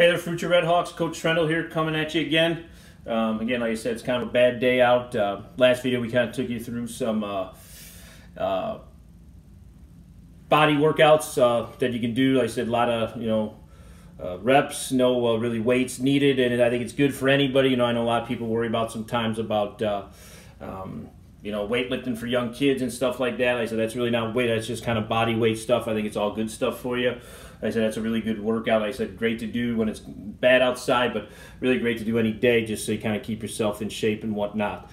Hey there, Future Redhawks. Coach Trendle here, coming at you again. Again, like I said, it's kind of a bad day out. Last video, we kind of took you through some body workouts that you can do. Like I said, a lot of reps, no really weights needed, and I think it's good for anybody. I know a lot of people worry about sometimes about weightlifting for young kids and stuff like that. Like I said, that's really not weight. That's just kind of body weight stuff. I think it's all good stuff for you. Like I said, that's a really good workout. Like I said, great to do when it's bad outside, but really great to do any day just so you kind of keep yourself in shape and whatnot.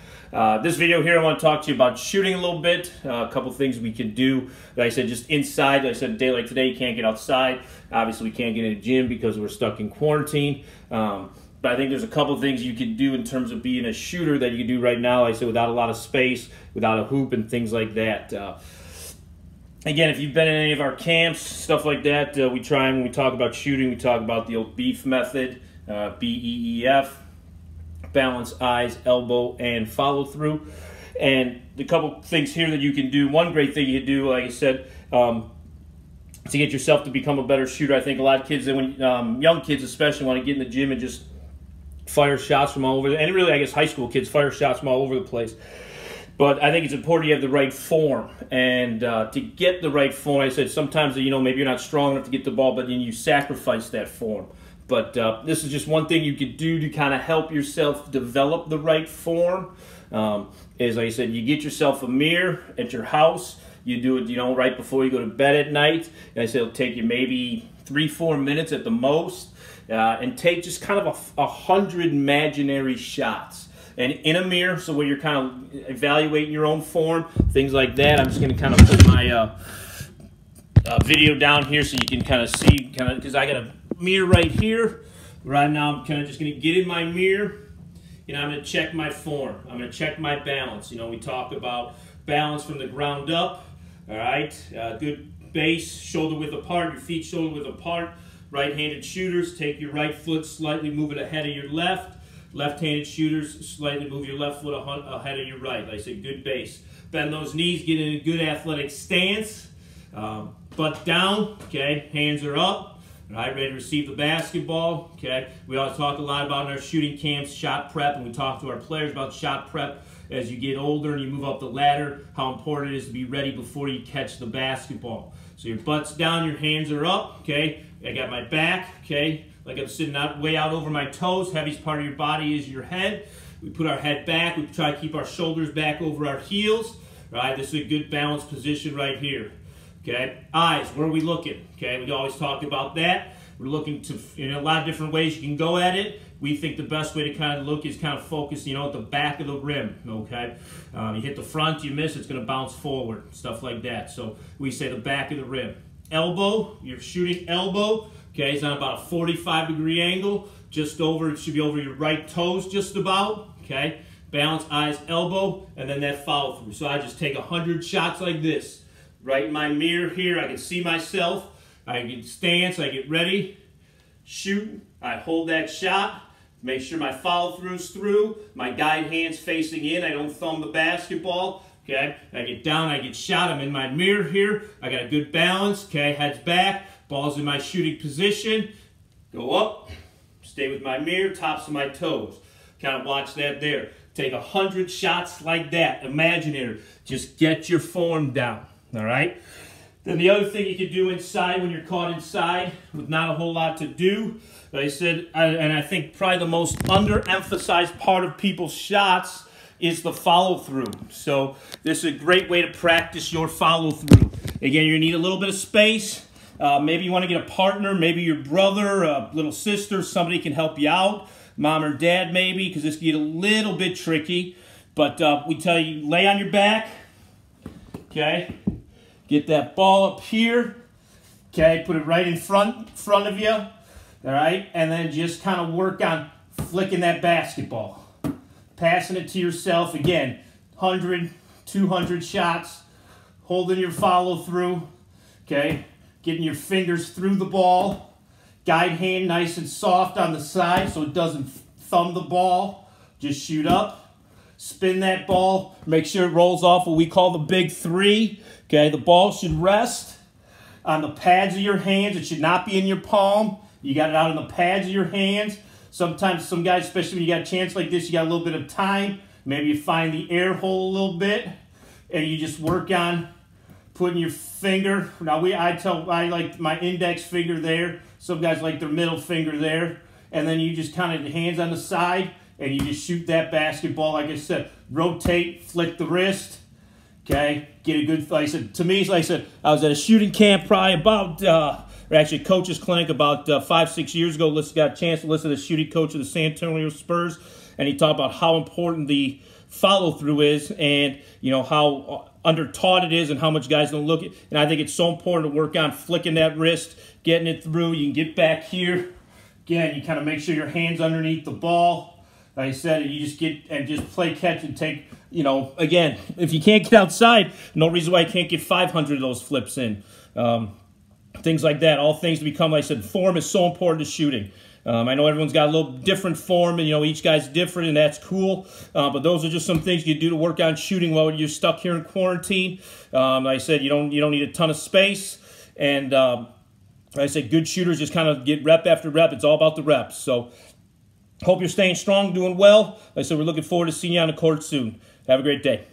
This video here, I want to talk to you about shooting a little bit. A couple things we can do. Like I said, just inside. Like I said, a day like today, you can't get outside. Obviously, we can't get in the gym because we're stuck in quarantine. But I think there's a couple of things you can do in terms of being a shooter that you can do right now, like I said, without a lot of space, without a hoop and things like that. Again, if you've been in any of our camps, stuff like that, we try, when we talk about shooting, we talk about the old BEEF method, B-E-E-F, balance, eyes, elbow, and follow through. And the couple things here that you can do, one great thing you can do, like I said, to get yourself to become a better shooter. I think a lot of kids, young kids especially, want to get in the gym and just fire shots from all over, and really, I guess, high school kids fire shots from all over the place. But I think it's important you have the right form, and to get the right form, I said sometimes maybe you're not strong enough to get the ball, but then you sacrifice that form. But this is just one thing you could do to kind of help yourself develop the right form. Is, like I said, you get yourself a mirror at your house. You do it, right before you go to bed at night. And I said it'll take you maybe 3-4 minutes at the most, and take just kind of 100 imaginary shots. And in a mirror, so where you're kind of evaluating your own form, things like that. I'm just going to kind of put my video down here so you can kind of see, because I got a mirror right here. Right now, I'm kind of just going to get in my mirror, and I'm going to check my form. I'm going to check my balance. We talk about balance from the ground up. All right, good base, shoulder width apart, your feet shoulder width apart. Right-handed shooters, take your right foot, slightly move it ahead of your left. Left-handed shooters, slightly move your left foot ahead of your right. Like I said, good base. Bend those knees, get in a good athletic stance. Butt down, okay, hands are up. All right, ready to receive the basketball, okay. We always talk a lot about in our shooting camps, shot prep, and we talk to our players about shot prep as you get older and you move up the ladder, how important it is to be ready before you catch the basketball. So your butt's down, your hands are up, okay. I got my back, okay. Like I'm sitting way out over my toes. Heaviest part of your body is your head. We put our head back. We try to keep our shoulders back over our heels. All right, this is a good balanced position right here. Okay, eyes, where are we looking? Okay, we always talk about that. We're looking to, in a lot of different ways you can go at it. We think the best way to kind of look is kind of focus, at the back of the rim, okay? You hit the front, you miss, it's going to bounce forward, stuff like that. So we say the back of the rim. Elbow, you're shooting elbow. Okay, it's on about a 45-degree angle, just over, it should be over your right toes just about, okay? Balance, eyes, elbow, and then that follow through. So I just take 100 shots like this. Right in my mirror here, I can see myself. I get stance, I get ready, shoot, I hold that shot, make sure my follow through's through, my guide hand's facing in, I don't thumb the basketball. Okay, I get down, I get shot, I'm in my mirror here, I got a good balance, okay, head's back, ball's in my shooting position, go up, stay with my mirror, tops of my toes. Kind of watch that there. Take 100 shots like that, imaginary. Just get your form down, all right? Then the other thing you can do inside when you're caught inside with not a whole lot to do, like I said, and I think probably the most underemphasized part of people's shots is the follow-through. So this is a great way to practice your follow-through. Again, you're going to need a little bit of space. Maybe you want to get a partner, maybe your brother, a little sister, somebody can help you out. Mom or dad maybe, because this can get a little bit tricky. But we tell you, lay on your back, okay? Get that ball up here, okay? Put it right in front of you, all right? And then just kind of work on flicking that basketball. Passing it to yourself, again, 100, 200 shots, holding your follow through, okay? Getting your fingers through the ball, guide hand nice and soft on the side so it doesn't thumb the ball. Just shoot up, spin that ball, make sure it rolls off what we call the big three, okay? The ball should rest on the pads of your hands. It should not be in your palm. You got it out in the pads of your hands. Sometimes some guys, especially when you got a chance like this, you got a little bit of time. Maybe you find the air hole a little bit, and you just work on putting your finger. Now I like my index finger there. Some guys like their middle finger there, and then you just kind of hands on the side, and you just shoot that basketball. Like I said, rotate, flick the wrist. Okay, get a good. Like I said, to me, like I said, I was at a shooting camp probably about. Or actually, coach's clinic about 5-6 years ago. Got a chance to listen to the shooting coach of the San Antonio Spurs, and he talked about how important the follow through is, and you know how under-taught it is, and how much guys don't look at. And I think it's so important to work on flicking that wrist, getting it through. You can get back here. Again, you kind of make sure your hand's underneath the ball. Like I said, you just get and just play catch and take. You know, again, if you can't get outside, no reason why you can't get 500 of those flips in. Things like that, all things to become, like I said, form is so important to shooting. I know everyone's got a little different form, and you know each guy's different, and that's cool. But those are just some things you do to work on shooting while you're stuck here in quarantine. Like I said, you don't need a ton of space, and like I said, good shooters just kind of get rep after rep. It's all about the reps. So hope you're staying strong, doing well. Like I said, we're looking forward to seeing you on the court soon. Have a great day.